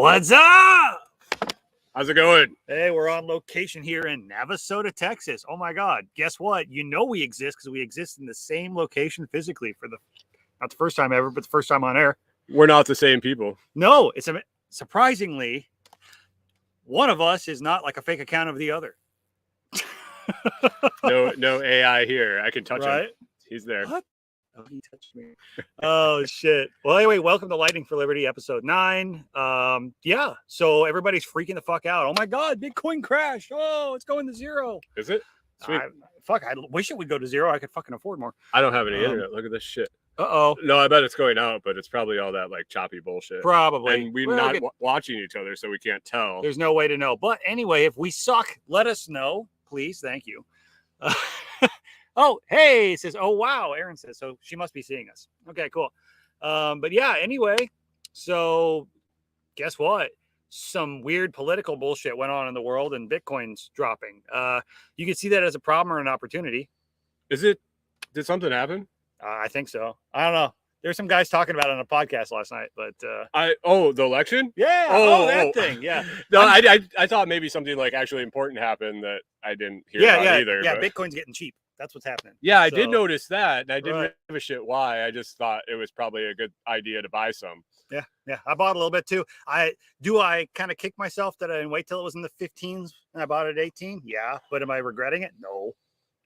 What's up? How's it going? Hey, we're on location here in Navasota, Texas. Oh my God. Guess what? You know we exist because we exist in the same location physically for not the first time ever, but the first time on air. We're not the same people. No, it's surprisingly, one of us is not like a fake account of the other. No AI here. I can touch him. He's there. What? Oh, he touched me. Oh shit. Well, anyway, welcome to Lighting for Liberty, episode 9. Yeah. So everybody's freaking the fuck out. Oh my God, Bitcoin crashed. Oh, it's going to zero. Is it? Sweet. I wish it would go to zero. I could fucking afford more. I don't have any internet. Look at this shit. Uh-oh. No, I bet it's going out, but it's probably all that like choppy bullshit. Probably. And we're not watching each other, so we can't tell. There's no way to know. But anyway, if we suck, let us know, please. Thank you. Oh, hey, it says, oh, wow. Aaron says, so she must be seeing us. Okay, cool. But yeah, anyway, so guess what? Some weird political bullshit went on in the world and Bitcoin's dropping. You can see that as a problem or an opportunity. Did something happen? I think so. I don't know. There's some guys talking about it on a podcast last night, but the election? Yeah. That thing. Yeah. No, I thought maybe something like actually important happened that I didn't hear about either. Yeah, but Bitcoin's getting cheap. That's what's happening. Yeah, I did notice that, and I didn't give a shit why. I just thought it was probably a good idea to buy some. Yeah. I bought a little bit too. I kind of kicked myself that I didn't wait till it was in the 15s and I bought it at 18. Yeah, but am I regretting it? No.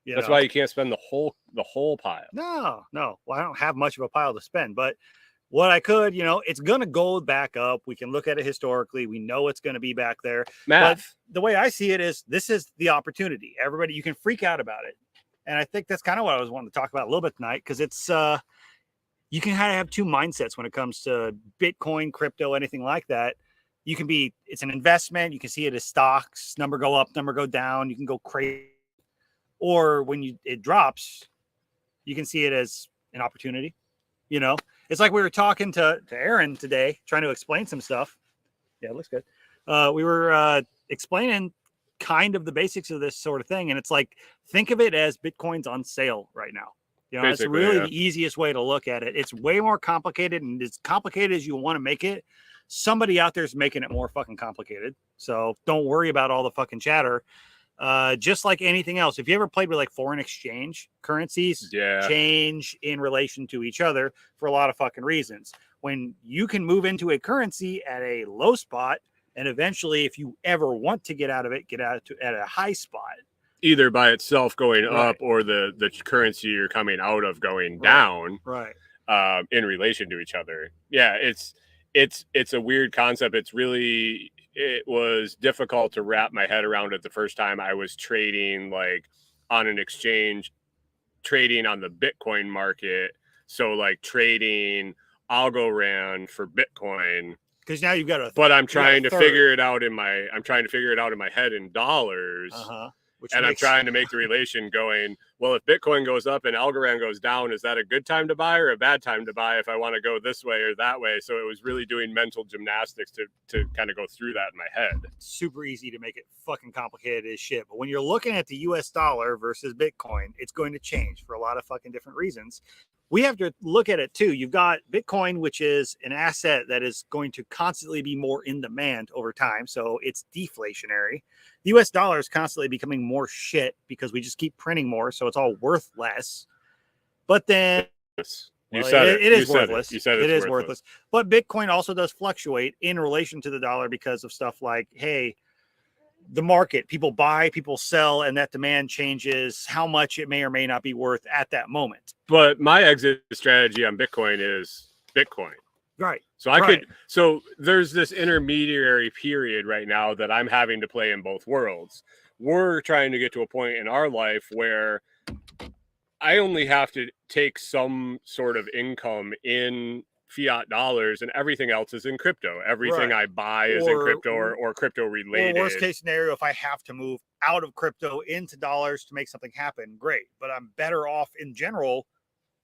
That's why you can't spend the whole pile. No. Well, I don't have much of a pile to spend, but what I could, it's going to go back up. We can look at it historically. We know it's going to be back there. Math. But the way I see it is this is the opportunity. Everybody, you can freak out about it. And I think that's kind of what I was wanting to talk about a little bit tonight, because it's you can kind of have two mindsets when it comes to Bitcoin, crypto, anything like that. It's an investment. You can see it as stocks, number go up, number go down. You can go crazy. Or when it drops, you can see it as an opportunity. It's like we were talking to Aaron today, trying to explain some stuff. Yeah, it looks good. We were explaining kind of the basics of this sort of thing. And it's like, think of it as Bitcoin's on sale right now. It's really the easiest way to look at it. It's way more complicated, and as complicated as you want to make it, somebody out there is making it more fucking complicated. So don't worry about all the fucking chatter. Just like anything else, if you ever played with like foreign exchange, currencies change in relation to each other for a lot of fucking reasons. When you can move into a currency at a low spot, and eventually, if you ever want to get out of it, at a high spot. Either by itself going up or the currency you're coming out of going down. Right. In relation to each other. Yeah, it's a weird concept. It was difficult to wrap my head around it the first time I was trading like on an exchange, trading on the Bitcoin market. So like trading Algorand for Bitcoin. Because now you've got but I'm trying to figure it out in my head in dollars. I'm trying to make the relation going, well, if Bitcoin goes up and Algorand goes down, is that a good time to buy or a bad time to buy if I want to go this way or that way? So it was really doing mental gymnastics to kind of go through that in my head. Super easy to make it fucking complicated as shit. But when you're looking at the US dollar versus Bitcoin, it's going to change for a lot of fucking different reasons. We have to look at it too. You've got Bitcoin, which is an asset that is going to constantly be more in demand over time. So it's deflationary. The US dollar is constantly becoming more shit because we just keep printing more. So it's all worth less. But then it is worthless. You said it is worthless. But Bitcoin also does fluctuate in relation to the dollar because of stuff like, hey, the market, people buy, people sell, and that demand changes how much it may or may not be worth at that moment. But my exit strategy on Bitcoin is Bitcoin. Right. So there's this intermediary period right now that I'm having to play in both worlds. We're trying to get to a point in our life where I only have to take some sort of income in fiat dollars and everything else is in crypto. Everything I buy is in crypto or crypto related. Or worst case scenario, if I have to move out of crypto into dollars to make something happen, great. But I'm better off in general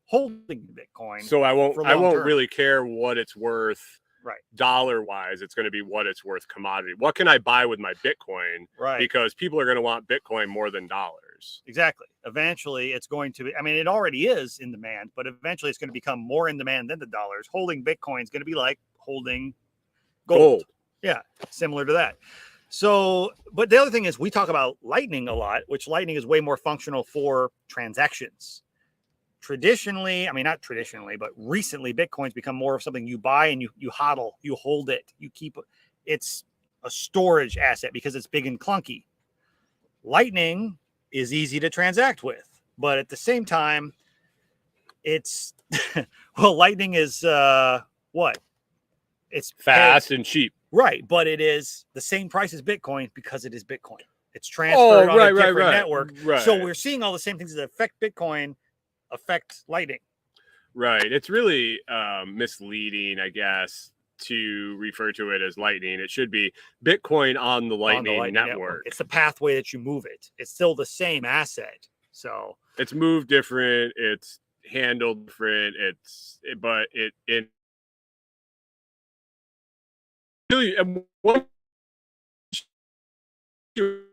holding Bitcoin. So I won't really care what it's worth Right. Dollar wise, it's going to be what it's worth commodity. What can I buy with my Bitcoin? Right. Because people are going to want Bitcoin more than dollars. Exactly. Eventually it's going to be, I mean, it already is in demand, but eventually it's going to become more in demand than the dollars. Holding Bitcoin is going to be like holding gold. Yeah, similar to that. So, but the other thing is we talk about Lightning a lot, which Lightning is way more functional for transactions. Traditionally, I mean, not traditionally, but recently, Bitcoin's become more of something you buy and you hodl, you hold it, you keep it. It's a storage asset because it's big and clunky. Lightning is easy to transact with, but at the same time, it's well, Lightning is what? It's Fast and cheap. right, but it is the same price as Bitcoin because it is Bitcoin. It's transferred on a different network. Right. So we're seeing all the same things that affect Bitcoin affect Lightning. Right. It's really misleading, I guess, to refer to it as Lightning. It should be Bitcoin on the Lightning network. It's the pathway that you move it. It's still the same asset. So it's moved different. It's handled different. But it really, once you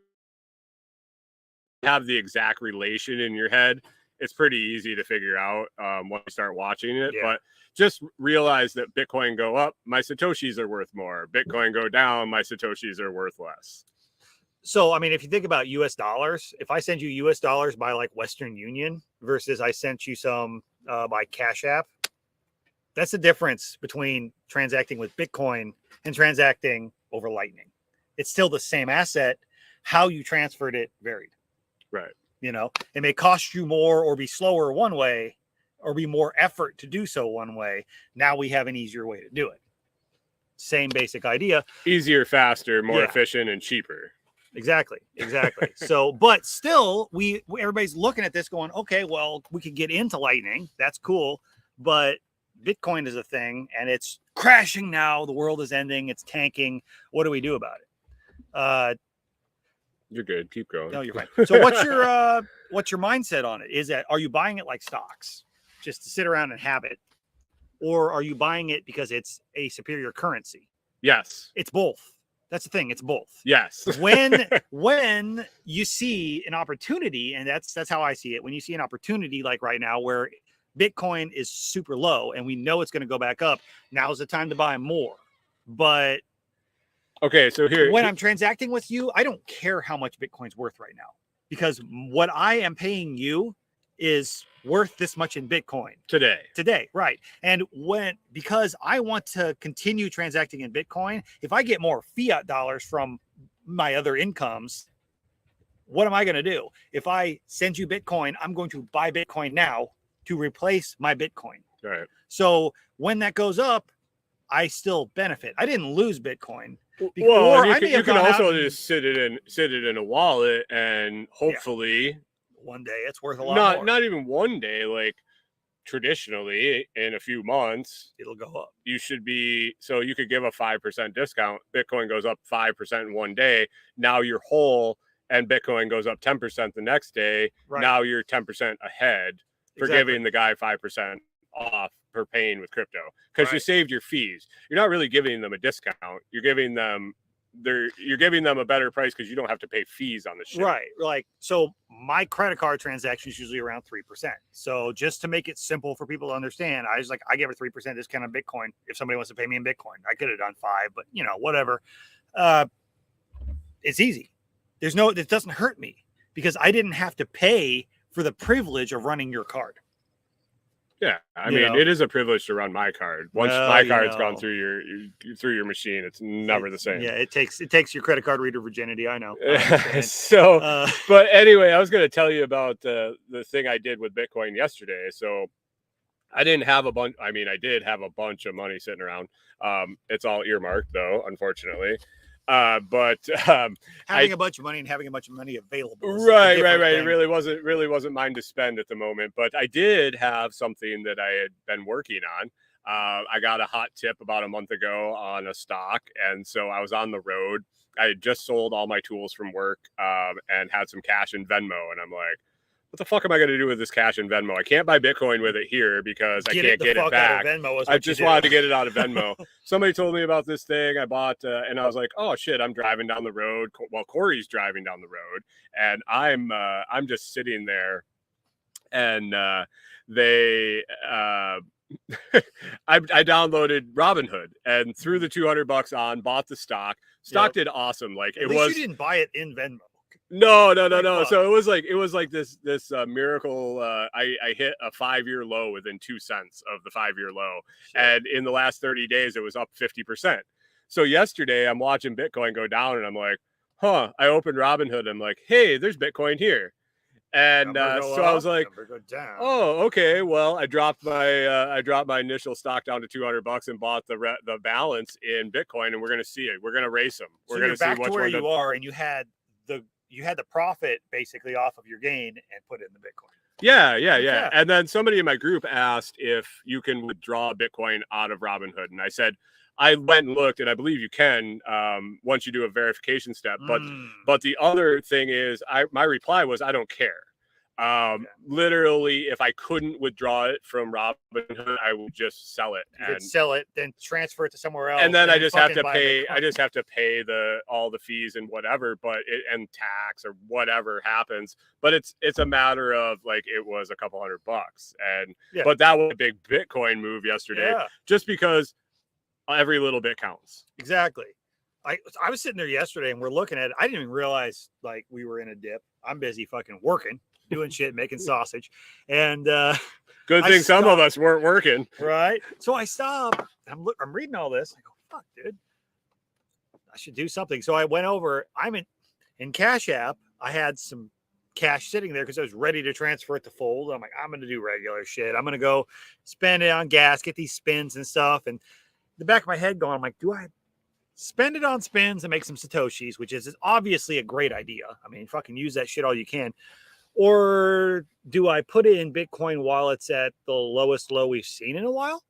have the exact relation in your head, it's pretty easy to figure out when you start watching it. Yeah. But just realize that Bitcoin go up, my Satoshis are worth more. Bitcoin go down, my Satoshis are worth less. So, I mean, if you think about US dollars, if I send you US dollars by like Western Union versus I sent you some by Cash App, that's the difference between transacting with Bitcoin and transacting over Lightning. It's still the same asset. How you transferred it varied. Right. You know, it may cost you more or be slower one way or be more effort to do so one way. Now we have an easier way to do it. Same basic idea. Easier, faster, more efficient, and cheaper. Exactly. So, but still, everybody's looking at this going, okay, well, we could get into Lightning. That's cool. But Bitcoin is a thing and it's crashing now. The world is ending. It's tanking. What do we do about it? You're good. Keep going. No, you're fine. So what's your mindset on it? Is that, are you buying it like stocks just to sit around and have it? Or are you buying it because it's a superior currency? Yes. It's both. That's the thing. It's both. Yes. when you see an opportunity, and that's how I see it. When you see an opportunity like right now where Bitcoin is super low and we know it's going to go back up, now's the time to buy more. But okay, so when I'm transacting with you, I don't care how much Bitcoin's worth right now because what I am paying you is worth this much in Bitcoin today. Right. And because I want to continue transacting in Bitcoin, if I get more fiat dollars from my other incomes, what am I going to do? If I send you Bitcoin, I'm going to buy Bitcoin now to replace my Bitcoin. Right. So when that goes up, I still benefit. I didn't lose Bitcoin. Well, you can also just sit it in a wallet and hopefully one day it's worth a lot more. Not even one day, like traditionally in a few months it'll go up. You should be, so you could give a 5% discount. Bitcoin goes up 5% in one day. Now you're whole and Bitcoin goes up 10% the next day. Right. Now you're 10% ahead for giving the guy 5% off per paying with crypto because you saved your fees. You're not really giving them a discount. You're giving them a better price because you don't have to pay fees on the shit. Right. Like, so my credit card transaction is usually around 3%. So just to make it simple for people to understand, I give a 3% discount on Bitcoin. If somebody wants to pay me in Bitcoin, I could have done 5, but whatever. It's easy. It doesn't hurt me because I didn't have to pay for the privilege of running your card. Yeah, I mean, it is a privilege to run my card. Once my card's gone through your machine, it's never the same. Yeah, it takes your credit card reader virginity. I know. So, but anyway, I was going to tell you about the thing I did with Bitcoin yesterday. So, I didn't have a bunch. I mean, I did have a bunch of money sitting around. It's all earmarked, though, unfortunately. But having a bunch of money and having a bunch of money available. Right. It really wasn't mine to spend at the moment, but I did have something that I had been working on. I got a hot tip about a month ago on a stock. And so I was on the road. I had just sold all my tools from work, and had some cash in Venmo. And I'm like, what the fuck am I going to do with this cash in Venmo? I can't buy Bitcoin with it here because I can't get it back. I just wanted to get it out of Venmo. Somebody told me about this thing I bought, and I was like, oh shit, I'm driving down the road. Well, Corey's driving down the road, and I'm just sitting there and they I downloaded Robinhood and threw the $200 on, bought the stock. Stock did awesome. Like At least you didn't buy it in Venmo. No. So it was like this miracle. I hit a 5-year low within 2 cents of the 5-year low, and in the last 30 days it was up 50%. So yesterday I'm watching Bitcoin go down, and I'm like, huh. I opened Robinhood. I'm like, hey, there's Bitcoin here. And so I was like, oh, okay. Well, I dropped my initial stock down to $200 and bought the balance in Bitcoin, and we're gonna see it. We're gonna race them. We're gonna see back which to where one you are, and you had the profit basically off of your gain and put it in the Bitcoin. Yeah. And then somebody in my group asked if you can withdraw Bitcoin out of Robinhood, and I said I went and looked, and I believe you can once you do a verification step. But the other thing is, my reply was I don't care. Literally, if I couldn't withdraw it from Robinhood, I would just sell it and sell it, then transfer it to somewhere else, and then I just have to pay. I just have to pay all the fees and whatever, and tax or whatever happens. But it's a matter of like it was a couple $100, and but that was a big Bitcoin move yesterday, just because every little bit counts. Exactly. I was sitting there yesterday and we're looking at it. I didn't even realize like we were in a dip. I'm busy fucking working, doing shit, making sausage. And good thing some of us weren't working. Right. So I stopped. I'm reading all this. I go, fuck, dude. I should do something. So I went over. I'm in Cash App. I had some cash sitting there because I was ready to transfer it to Fold. I'm like, I'm going to do regular shit. I'm going to go spend it on gas, get these spins and stuff. And the back of my head going, I'm like, do I spend it on spins and make some Satoshis, which is obviously a great idea. I mean, fucking use that shit all you can. Or do I put it in Bitcoin while it's at the lowest low we've seen in a while?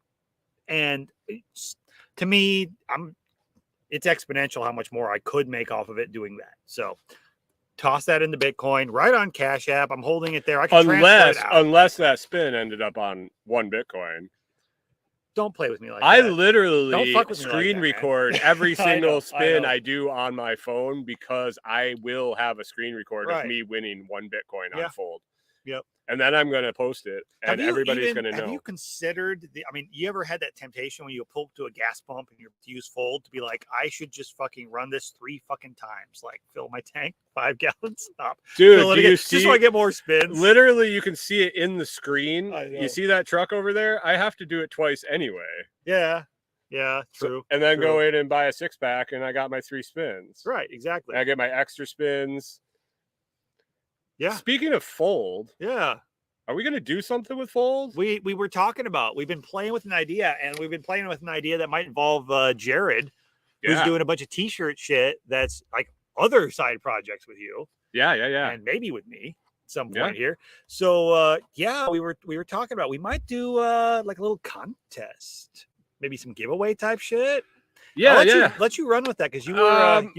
And to me, it's exponential how much more I could make off of it doing that. So toss that into Bitcoin right on Cash App. I'm holding it there. I can transfer it out. Unless that spin ended up on one Bitcoin. Don't play with me like I that. literally screen record every single spin I do on my phone because I will have a screen record of me winning one Bitcoin on Fold. Yep. And then I'm going to post it, and everybody's going to know. Have you considered you ever had that temptation when you pull up to a gas pump and you use Fold to be like, I should just fucking run this 3 fucking times, like fill my tank 5 gallons, stop, dude. Do you see, just so I get more spins. Literally, you can see it in the screen. You see that truck over there? I have to do it twice anyway. Yeah, true. And then go in and buy a 6-pack, and I got my 3 spins. Right, exactly. And I get my extra spins. Yeah. Speaking of Fold, are we going to do something with Fold? We were talking about. We've been playing with an idea, and we've been playing with an idea that might involve Jared, who's doing a bunch of T-shirt shit. That's like other side projects with you. Yeah. And maybe with me at some point here. So we were talking about we might do like a little contest, maybe some giveaway type shit. Let you run with that because you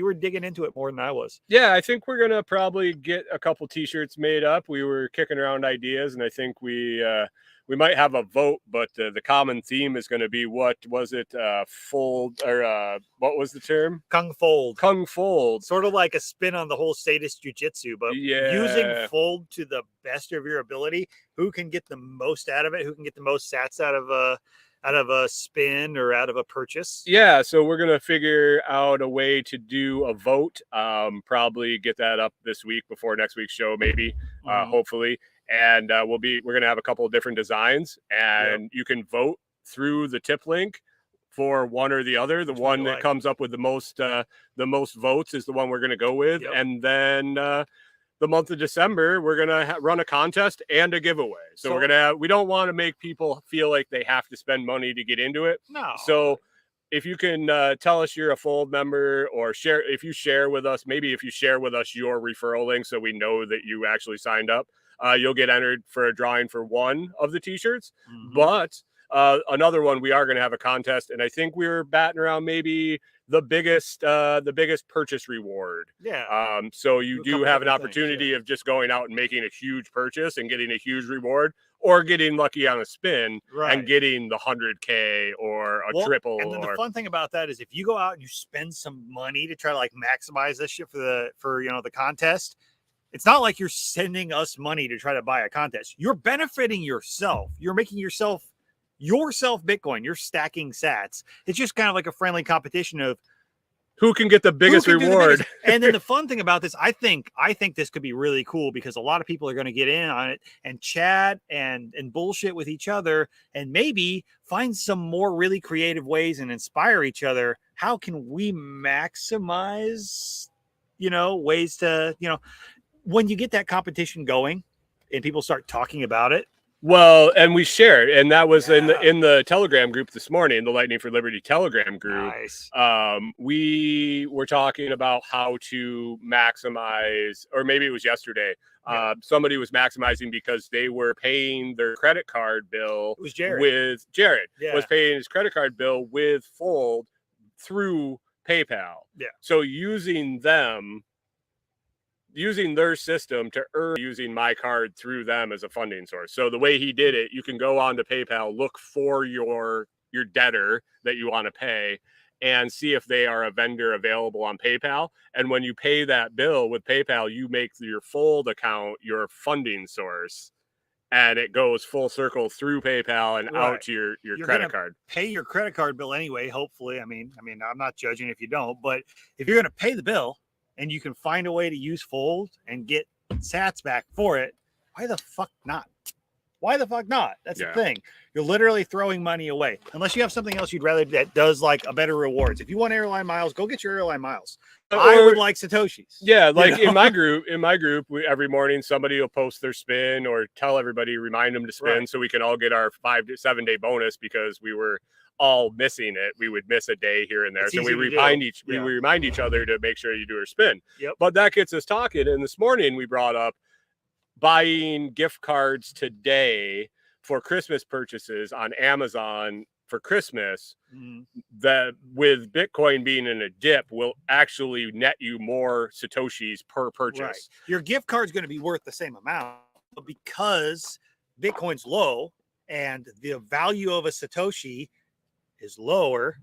were digging into it more than I was. Yeah, I think we're gonna probably get a couple T-shirts made up. We were kicking around ideas, and I think we might have a vote, but the common theme is going to be what was it? Fold or what was the term? Kung Fold. Kung Fold. Sort of like a spin on the whole sadist jujitsu, but using Fold to the best of your ability. Who can get the most out of it? Who can get the most sats out of a spin or out of a purchase? Yeah, so we're gonna figure out a way to do a vote. Probably get that up this week before next week's show, maybe, hopefully. And we're gonna have a couple of different designs, and you can vote through the tip link for one or the other. The one that comes up with the most votes is the one we're gonna go with, and then the month of December, we're going to run a contest and a giveaway. So we don't want to make people feel like they have to spend money to get into it. No. So if you can tell us you're a Fold member, or if you share with us your referral link so we know that you actually signed up, you'll get entered for a drawing for one of the T-shirts. But another one, we are going to have a contest, and I think we're batting around maybe the biggest purchase reward. So you do have an opportunity of just going out and making a huge purchase and getting a huge reward, or getting lucky on a spin and getting the 100K or a triple. And then the fun thing about that is if you go out and you spend some money to try to like maximize this shit for the contest, It's not like you're sending us money to try to buy a contest. You're benefiting yourself. You're making yourself Bitcoin. You're stacking sats. It's just kind of like a friendly competition of who can get the biggest reward. And then the fun thing about this, I think this could be really cool because a lot of people are going to get in on it and chat and bullshit with each other and maybe find some more really creative ways and inspire each other. How can we maximize, ways to, when you get that competition going and people start talking about it. Well, and we shared, and that was in the Telegram group this morning, the Lightning for Liberty Telegram group. Nice. We were talking about how to maximize, or maybe it was yesterday. Somebody was maximizing because they were paying their credit card bill. It was Jared. Was paying his credit card bill with Fold through PayPal. Yeah. So using their system to earn using my card through them as a funding source. So the way he did it, you can go on to PayPal, look for your debtor that you want to pay and see if they are a vendor available on PayPal. And when you pay that bill with PayPal, you make your Fold account your funding source. And it goes full circle through PayPal and out to your credit card. Pay your credit card bill anyway, hopefully. I mean, I'm not judging if you don't, but if you're going to pay the bill, and you can find a way to use Fold and get sats back for it, why the fuck not? That's the thing. You're literally throwing money away. Unless you have something else you'd rather that does like a better rewards. If you want airline miles, go get your airline miles. I would like Satoshis. Yeah, like in my group, every morning somebody will post their spin or tell everybody, remind them to spin so we can all get our 5 to 7 day bonus because we were all missing it. We would miss a day here and there. It's so we remind each other to make sure you do our spin. Yep. But that gets us talking. And this morning we brought up buying gift cards today for Christmas purchases on Amazon for Christmas. That with Bitcoin being in a dip will actually net you more Satoshis per purchase. Right. Your gift card's going to be worth the same amount, but because Bitcoin's low and the value of a Satoshi is lower.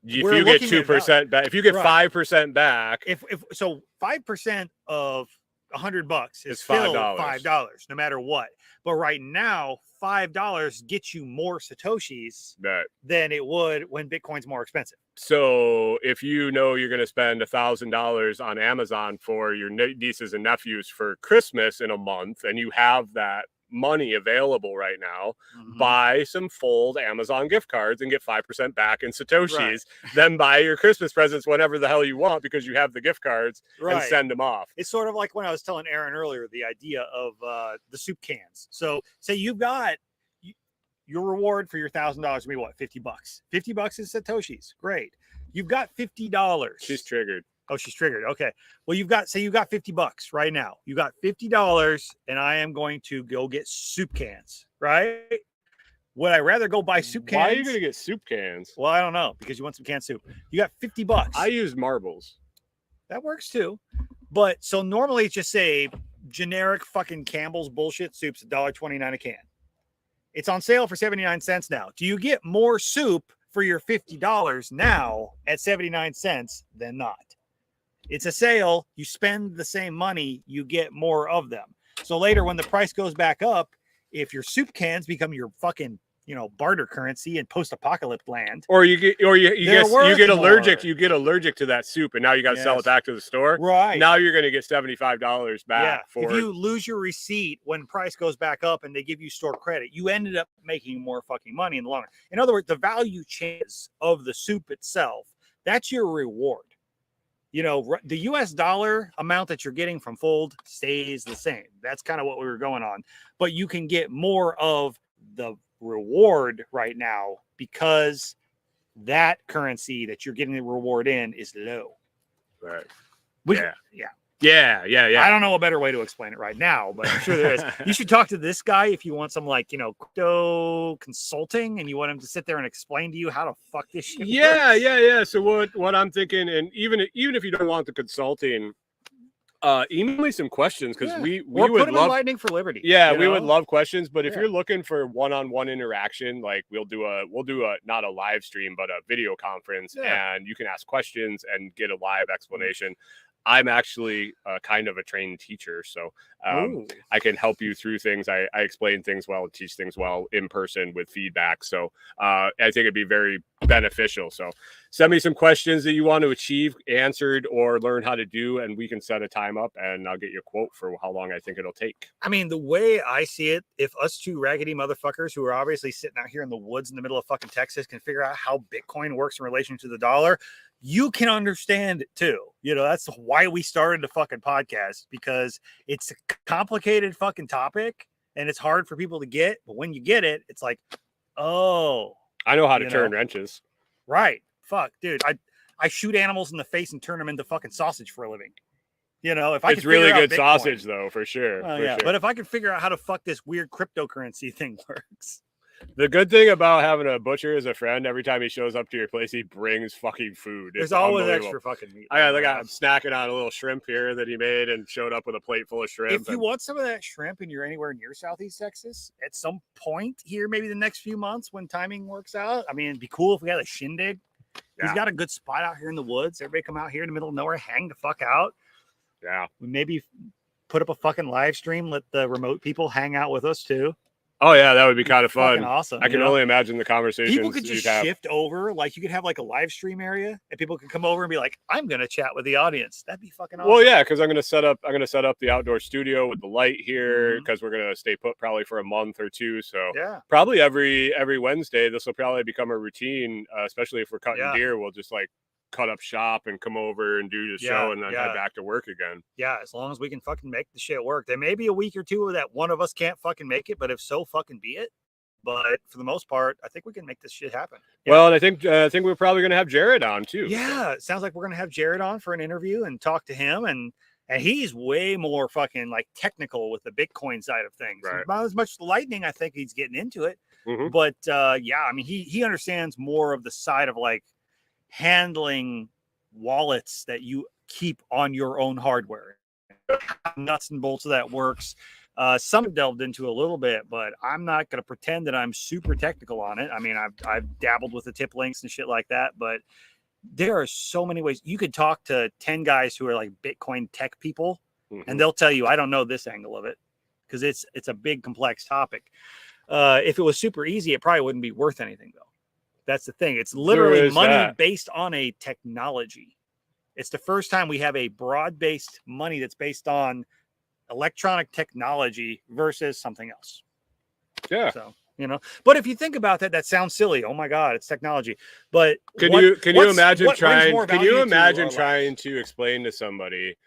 If you get 2% back, if you get 5% back, if 5% of $100 is $5. still $5 no matter what. But right now, $5 gets you more Satoshis than it would when Bitcoin's more expensive. So if you know you're going to spend $1,000 on Amazon for your nieces and nephews for Christmas in a month, and you have that money available right now, buy some Fold Amazon gift cards and get 5% back in Satoshis. Then buy your Christmas presents whenever the hell you want because you have the gift cards and send them off. It's sort of like when I was telling Aaron earlier, the idea of the soup cans. So say you've got your reward for your $1,000 to be what, $50? $50 is Satoshis. Great. You've got $50. She's triggered. Oh, she's triggered. Okay. Well, you've got $50 right now. You got $50 and I am going to go get soup cans, right? Would I rather go buy soup cans? Why are you going to get soup cans? Well, I don't know, because you want some canned soup. You got $50. I use marbles. That works too. But so normally it's just say generic fucking Campbell's bullshit soup's $1.29 a can. It's on sale for 79 cents now. Do you get more soup for your $50 now at 79 cents than not? It's a sale. You spend the same money, you get more of them. So later when the price goes back up, if your soup cans become your fucking, barter currency in post-apocalyptic land, or you get allergic to that soup, and now you got to sell it back to the store. Right. Now you're going to get $75 back for if you lose your receipt when price goes back up and they give you store credit, you ended up making more fucking money in the long run. In other words, the value changes of the soup itself, that's your reward. The US dollar amount that you're getting from Fold stays the same. That's kind of what we were going on. But you can get more of the reward right now because that currency that you're getting the reward in is low. Right. Yeah. I don't know a better way to explain it right now, but I'm sure there is. You should talk to this guy if you want some crypto consulting and you want him to sit there and explain to you how to fuck this shit. Yeah. So what I'm thinking, and even if you don't want the consulting, email me some questions because we would put them love in Lightning for Liberty. Yeah, we would love questions. But if you're looking for one-on-one interaction, like we'll do a not a live stream, but a video conference, and you can ask questions and get a live explanation. I'm actually kind of a trained teacher, so Ooh. I can help you through things. I explain things well, teach things well in person with feedback. So I think it'd be very beneficial. So send me some questions that you want to achieve answered or learn how to do, and we can set a time up, and I'll get you a quote for how long I think it'll take. I mean, the way I see it, if us two raggedy motherfuckers who are obviously sitting out here in the woods in the middle of fucking Texas can figure out how Bitcoin works in relation to the dollar, you can understand it too. You know, that's why we started the fucking podcast, because it's a complicated fucking topic and it's hard for people to get. But when you get it, it's like, oh, I know how to you turn know? wrenches. Right. Fuck, dude. I shoot animals in the face and turn them into fucking sausage for a living. You know, if I It's could really figure out good Bitcoin, sausage, though, for sure. well, for yeah, sure. but if I could figure out how to fuck this weird cryptocurrency thing works. The good thing about having a butcher as a friend, every time he shows up to your place, he brings fucking food. There's always extra fucking meat. I got snacking on a little shrimp here that he made and showed up with a plate full of shrimp. If you want some of that shrimp and you're anywhere near Southeast Texas, at some point here, maybe the next few months when timing works out, I mean, it'd be cool if we had a shindig. He's got a good spot out here in the woods. Everybody come out here in the middle of nowhere, hang the fuck out. Yeah. We maybe put up a fucking live stream, let the remote people hang out with us too. Oh yeah, that would be kind of fun. Awesome. I can only imagine the conversations. People could just shift over, like you could have like a live stream area, and people could come over and be like, "I'm gonna chat with the audience." That'd be fucking awesome. Well, yeah, because I'm gonna set up the outdoor studio with the light here, because we're gonna stay put probably for a month or two. So yeah, probably every Wednesday, this will probably become a routine, especially if we're cutting deer. We'll just like cut up shop and come over and do the show and then head back to work again. Yeah, as long as we can fucking make the shit work. There may be a week or two that one of us can't fucking make it, but if so, fucking be it. But for the most part, I think we can make this shit happen. Yeah. Well, and I think we're probably gonna have Jared on too. Yeah, it sounds like we're gonna have Jared on for an interview and talk to him, and he's way more fucking like technical with the Bitcoin side of things. Right. Not as much Lightning, I think he's getting into it. But yeah, I mean, he understands more of the side of like handling wallets that you keep on your own hardware, nuts and bolts of that works. Some delved into a little bit, but I'm not going to pretend that I'm super technical on it. I mean, I've dabbled with the tip links and shit like that, but there are so many ways. You could talk to 10 guys who are like Bitcoin tech people, and they'll tell you, I don't know this angle of it, because it's a big complex topic. If it was super easy, it probably wouldn't be worth anything though. That's the thing. It's literally money based on a technology. It's the first time we have a broad-based money that's based on electronic technology versus something else. Yeah. So, you know, but if you think about that, that sounds silly. Oh my God, it's technology. But can you imagine trying to explain to somebody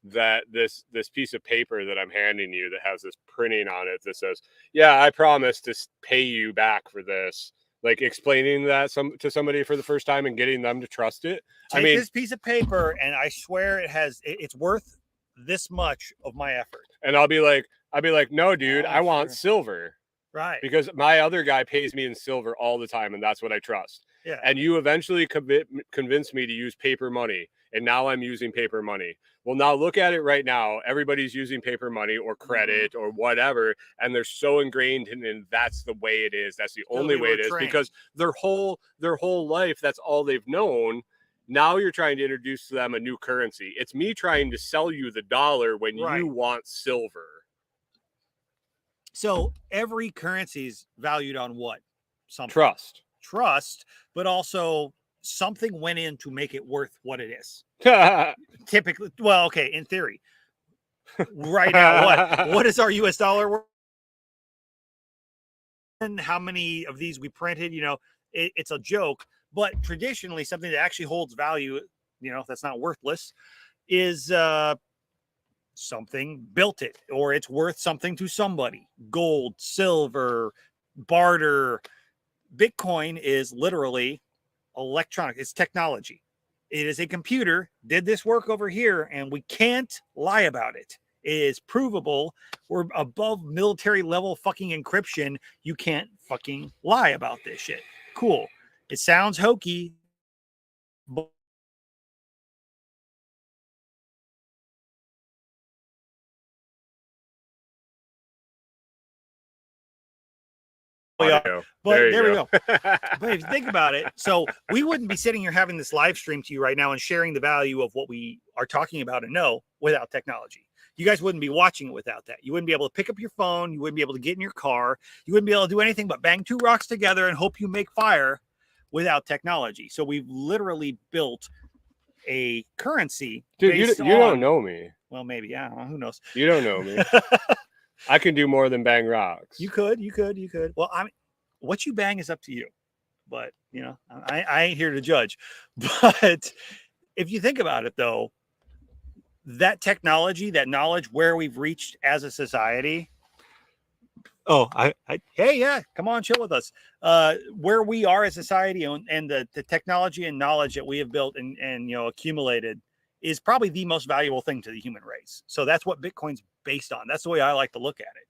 that this piece of paper that I'm handing you that has this printing on it that says, yeah, I promise to pay you back for this. Like explaining that to somebody for the first time and getting them to trust it. Take this piece of paper and I swear it's worth this much of my effort. And I'll be like, no, dude, I want silver. Right. Because my other guy pays me in silver all the time, and that's what I trust. Yeah. And you eventually convinced me to use paper money, and now I'm using paper money. Well, now look at it right now. Everybody's using paper money or credit or whatever, and they're so ingrained in, and that's the way it is. That's the only way it is, because their whole life, that's all they've known. Now you're trying to introduce to them a new currency. It's me trying to sell you the dollar when you want silver. So every currency is valued on what? Something. Trust, but also something went in to make it worth what it is. Typically, well, okay, in theory. Right now, what is our US dollar worth? And how many of these we printed? You know, it's a joke, but traditionally something that actually holds value, you know, that's not worthless, is something built it, or it's worth something to somebody. Gold, silver, barter. Bitcoin is literally electronic. It's technology. It is a computer, did this work over here, and we can't lie about it. It is provable. We're above military level fucking encryption. You can't fucking lie about this shit. Cool. It sounds hokey, but audio. But there we go. But if you think about it, so we wouldn't be sitting here having this live stream to you right now and sharing the value of what we are talking about and know without technology. You guys wouldn't be watching it without that. You wouldn't be able to pick up your phone. You wouldn't be able to get in your car. You wouldn't be able to do anything but bang two rocks together and hope you make fire without technology. So we've literally built a currency. Dude, you don't know me. Well, maybe. I don't know. Who knows? You don't know me. I can do more than bang rocks. You could. Well, I mean, what you bang is up to you. But, you know, I ain't here to judge. But if you think about it, though, that technology, that knowledge, where we've reached as a society. Oh, hey, yeah, come on, chill with us. Where we are as a society and the technology and knowledge that we have built and you know accumulated is probably the most valuable thing to the human race. So that's what Bitcoin's based on. That's the way I like to look at it.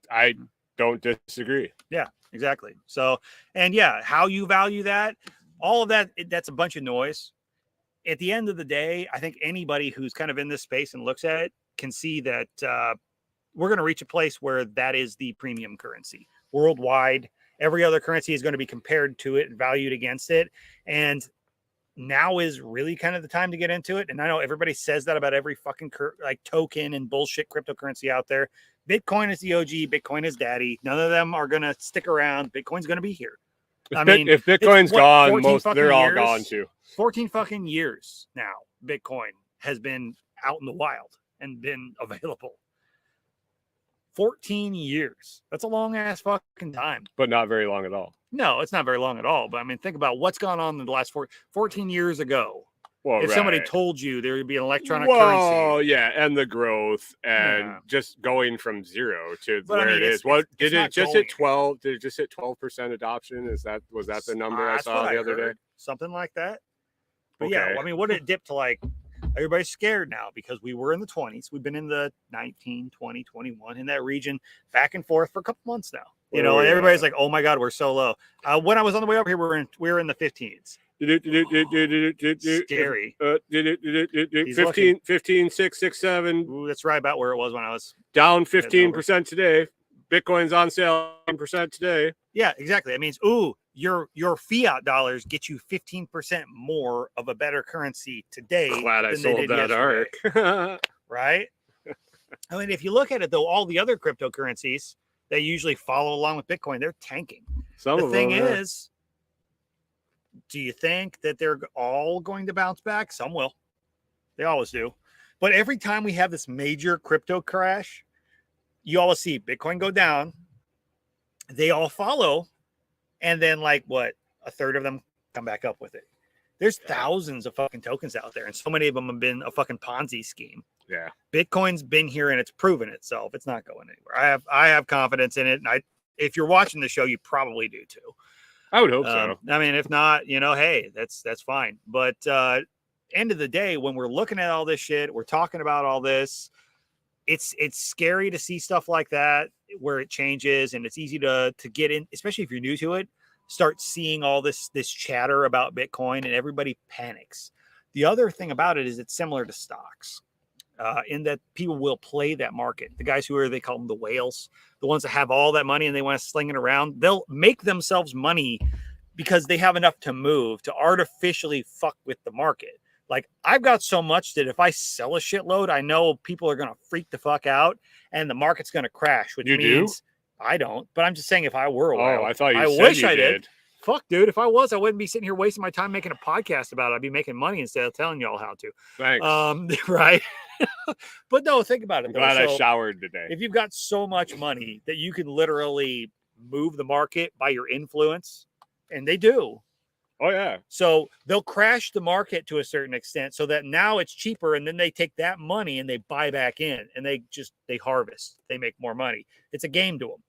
I don't disagree. Yeah, exactly. So, and yeah, how you value that, all of that, that's a bunch of noise. At the end of the day, I think anybody who's kind of in this space and looks at it can see that we're going to reach a place where that is the premium currency worldwide. Every other currency is going to be compared to it and valued against it. And now is really kind of the time to get into it. And I know everybody says that about every fucking like token and bullshit cryptocurrency out there. Bitcoin is the OG. Bitcoin is daddy. None of them are going to stick around. Bitcoin's going to be here. If Bitcoin's gone, they're all gone too. 14 fucking years now, Bitcoin has been out in the wild and been available. 14 years. That's a long ass fucking time. But not very long at all. No, it's not very long at all. But I mean, think about what's gone on in the last 14 years ago. Well, if somebody told you there would be an electronic currency. Oh, yeah, and the growth and just going from zero to where it is. What did it just hit 12? Did it just hit 12% adoption? Was that the number I saw the other day? Something like that. But yeah, I mean, what did it dip to like? Everybody's scared now because we were in the 20s. We've been in the 19, 20, 21 in that region back and forth for a couple months now. You know, and everybody's like, "Oh my God, we're so low." When I was on the way up here, we were in the 15s. Scary. 15, 6, 6, 7. Ooh, that's right about where it was when I was down 15% today. Bitcoin's on sale 10% today. Yeah, exactly. That means your fiat dollars get you 15% more of a better currency today. Glad I sold that ARC. Right? I mean, if you look at it though, all the other cryptocurrencies that usually follow along with Bitcoin, they're tanking. The thing is, do you think that they're all going to bounce back? Some will. They always do. But every time we have this major crypto crash, you always see Bitcoin go down. They all follow. And then like what? A third of them come back up with it. There's thousands of fucking tokens out there. And so many of them have been a fucking Ponzi scheme. Yeah. Bitcoin's been here and it's proven itself. It's not going anywhere. I have confidence in it. And if you're watching the show, you probably do too. I would hope so. I mean, if not, you know, hey, that's fine. But end of the day, when we're looking at all this shit, we're talking about all this, it's scary to see stuff like that where it changes, and it's easy to get in, especially if you're new to it, start seeing all this chatter about Bitcoin and everybody panics. The other thing about it is it's similar to stocks. In that people will play that market. The guys they call them the whales, the ones that have all that money and they want to sling it around, they'll make themselves money because they have enough to move to artificially fuck with the market. Like, I've got so much that if I sell a shitload, I know people are going to freak the fuck out and the market's going to crash, which means I don't. But I'm just saying, if I were a whale, I thought I wish I did. Fuck, dude. If I was, I wouldn't be sitting here wasting my time making a podcast about it. I'd be making money instead of telling y'all how to. Thanks. Right. But no, think about it. I'm glad I showered today. If you've got so much money that you can literally move the market by your influence, and they do. Oh, yeah. So they'll crash the market to a certain extent so that now it's cheaper. And then they take that money and they buy back in and they harvest. They make more money. It's a game to them.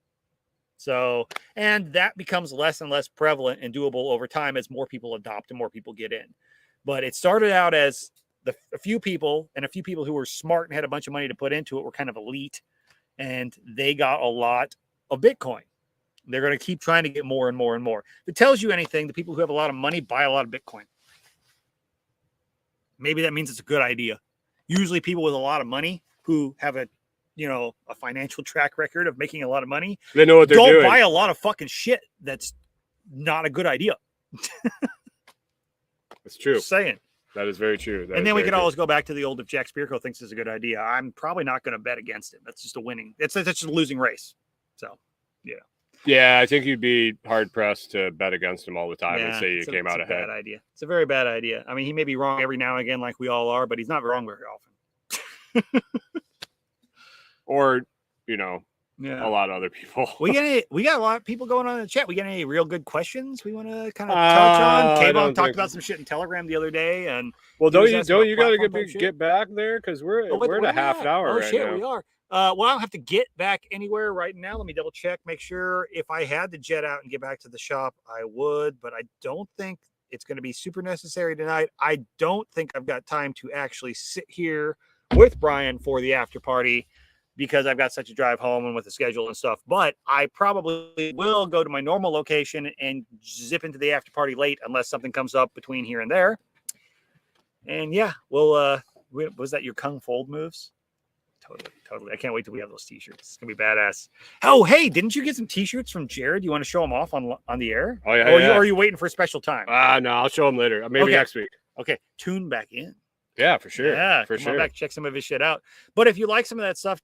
So, and that becomes less and less prevalent and doable over time as more people adopt and more people get in. But it started out as a few people who were smart and had a bunch of money to put into it were kind of elite, and they got a lot of Bitcoin. They're going to keep trying to get more and more and more. If it tells you anything, the people who have a lot of money buy a lot of Bitcoin. Maybe that means it's a good idea. Usually people with a lot of money who have a a financial track record of making a lot of money, They know what they're don't doing. buy a lot of fucking shit. That's not a good idea. It's true. Just saying. That is very true. And then we can always go back to the old, if Jack Spirko thinks it's a good idea, I'm probably not going to bet against him. That's just a winning. That's just a losing race. So, yeah. Yeah, I think you'd be hard pressed to bet against him all the time and say you came out ahead. Bad idea. It's a very bad idea. I mean, he may be wrong every now and again, like we all are, but he's not wrong very often. Or, Yeah. a lot of other people. we got a lot of people going on in the chat. We got any real good questions we want to kind of touch on? K-Bone talked about some shit in Telegram the other day, and don't you got to get back there, because we're at a half an hour. Oh right shit, now. we are. Well, I don't have to get back anywhere right now. Let me double check, make sure. If I had to jet out and get back to the shop, I would, but I don't think it's going to be super necessary tonight. I don't think I've got time to actually sit here with Brian for the after party, because I've got such a drive home and with the schedule and stuff. But I probably will go to my normal location and zip into the after party late, unless something comes up between here and there. And yeah, was that your Kung Fold moves? Totally. I can't wait till we have those t-shirts. It's gonna be badass. Oh, hey, didn't you get some t-shirts from Jared? You want to show them off on the air? Oh yeah. Or are you waiting for a special time? No, I'll show them later. Maybe next week. Okay, tune back in. Yeah, for sure. Yeah, for come sure. on back, check some of his shit out. But if you like some of that stuff,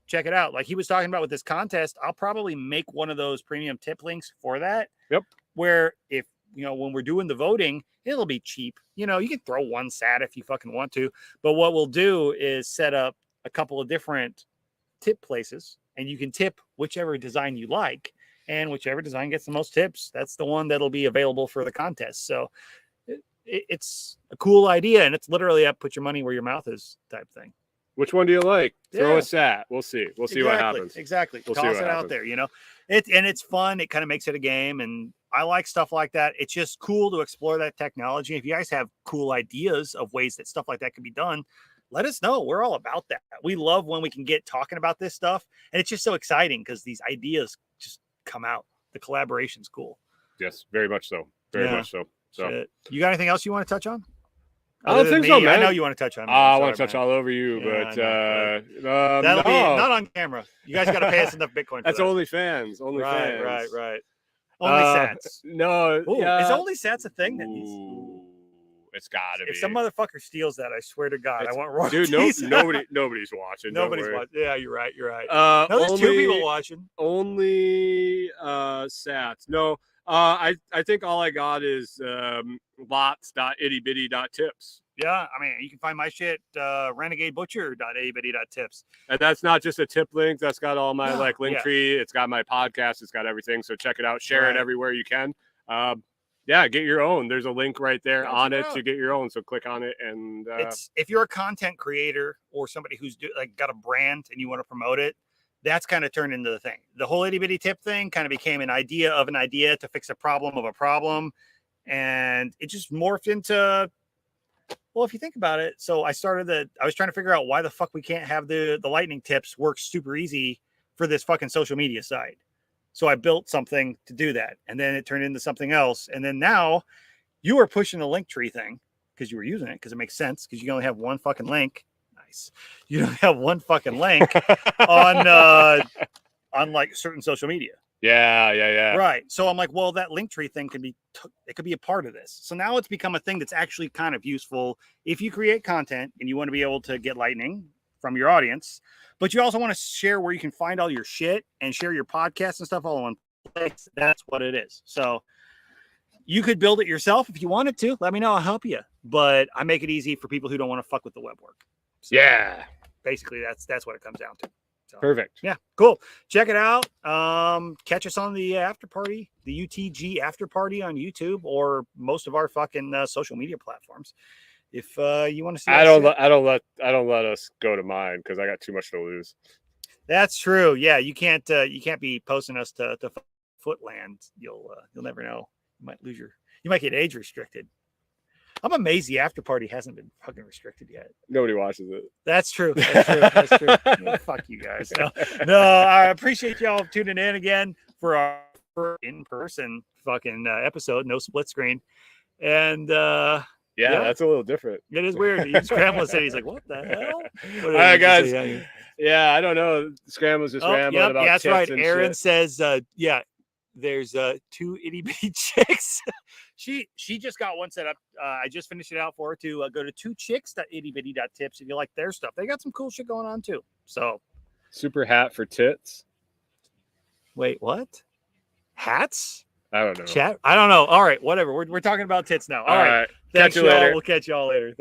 check it out. Like he was talking about with this contest, I'll probably make one of those premium tip links for that. Yep. Where if when we're doing the voting, it'll be cheap. You can throw one sat if you fucking want to. But what we'll do is set up a couple of different tip places, and you can tip whichever design you like, and whichever design gets the most tips, that's the one that'll be available for the contest. So it's a cool idea, and it's literally a put your money where your mouth is type thing. Which one do you like? Throw Yeah. a sat. We'll see. We'll see what happens. Exactly. We'll see Toss what it out happens. there, it's fun. It kind of makes it a game, and I like stuff like that. It's just cool to explore that technology. If you guys have cool ideas of ways that stuff like that can be done, let us know. We're all about that. We love when we can get talking about this stuff, and it's just so exciting because these ideas just come out. The collaboration's cool. Yes, very much so. Very much so. So, Shit. You got anything else you want to touch on? I don't think so, man. I know you want to touch on me. I want to touch all over you, Yeah, but that'll be no. not on camera. You guys got to pay us enough Bitcoin. That's for that. OnlyFans. OnlyFans. Right. Only sats. No. Ooh, yeah. Is only sats a thing that needs? It's gotta be. If some motherfucker steals that, I swear to God, I want royalties. Dude, nobody's watching. Nobody's watching. Yeah, you're right. No, There's two people watching. Only sats. No, I think all I got is lots.ittybitty.tips. Yeah, I mean, you can find my shit, renegadebutcher.ittybitty.tips. And that's not just a tip link. That's got all my link yeah. tree. It's got my podcast. It's got everything. So check it out. Share it everywhere you can. Get your own. There's a link right there on it to get your own. So click on it. And it's if you're a content creator or somebody who's got a brand and you want to promote it, that's kind of turned into the thing. The whole itty bitty tip thing kind of became an idea of an idea to fix a problem of a problem, and it just morphed into. Well, if you think about it, so I was trying to figure out why the fuck we can't have the lightning tips work super easy for this fucking social media site. So I built something to do that, and then it turned into something else. And then now you are pushing the link tree thing because you were using it because it makes sense because you only have one fucking link. Nice. You don't have one fucking link on like certain social media. Yeah. Right. So I'm like, well, that link tree thing could be a part of this. So now it's become a thing that's actually kind of useful if you create content and you want to be able to get lightning from your audience, but you also want to share where you can find all your shit and share your podcasts and stuff all in one place. That's what it is. So you could build it yourself if you wanted to. Let me know. I'll help you. But I make it easy for people who don't want to fuck with the web work. So basically that's what it comes down to. So, perfect. Yeah, cool. Check it out. Catch us on the after party, the UTG after party on YouTube or most of our fucking social media platforms. If you want to see, I don't let us go to mine because I got too much to lose. That's true. Yeah, you can't be posting us to Footland. You'll never know. You might get age restricted. I'm amazed the after party hasn't been fucking restricted yet. Nobody watches it. That's true. That's true. Yeah, fuck you guys. No, I appreciate y'all tuning in again for our in-person fucking episode. No split screen. And yeah, that's a little different. It is weird. He scrambled and said, he's like, what the hell? All right, guys. Yeah, I don't know. Scram was just rambling yep, about yeah, that's tits right. and Aaron shit. says, yeah, there's 2 itty bitty chicks. she just got one set up. I just finished it out for her to go to 2chicks.ittybitty.tips if you like their stuff. They got some cool shit going on too. So Super hat for tits. wait, what? Hats? I don't know. Chat? I don't know. All right, whatever. We're talking about tits now. All right. right. Thanks, Catch you y'all. later. We'll catch y'all later. Thanks.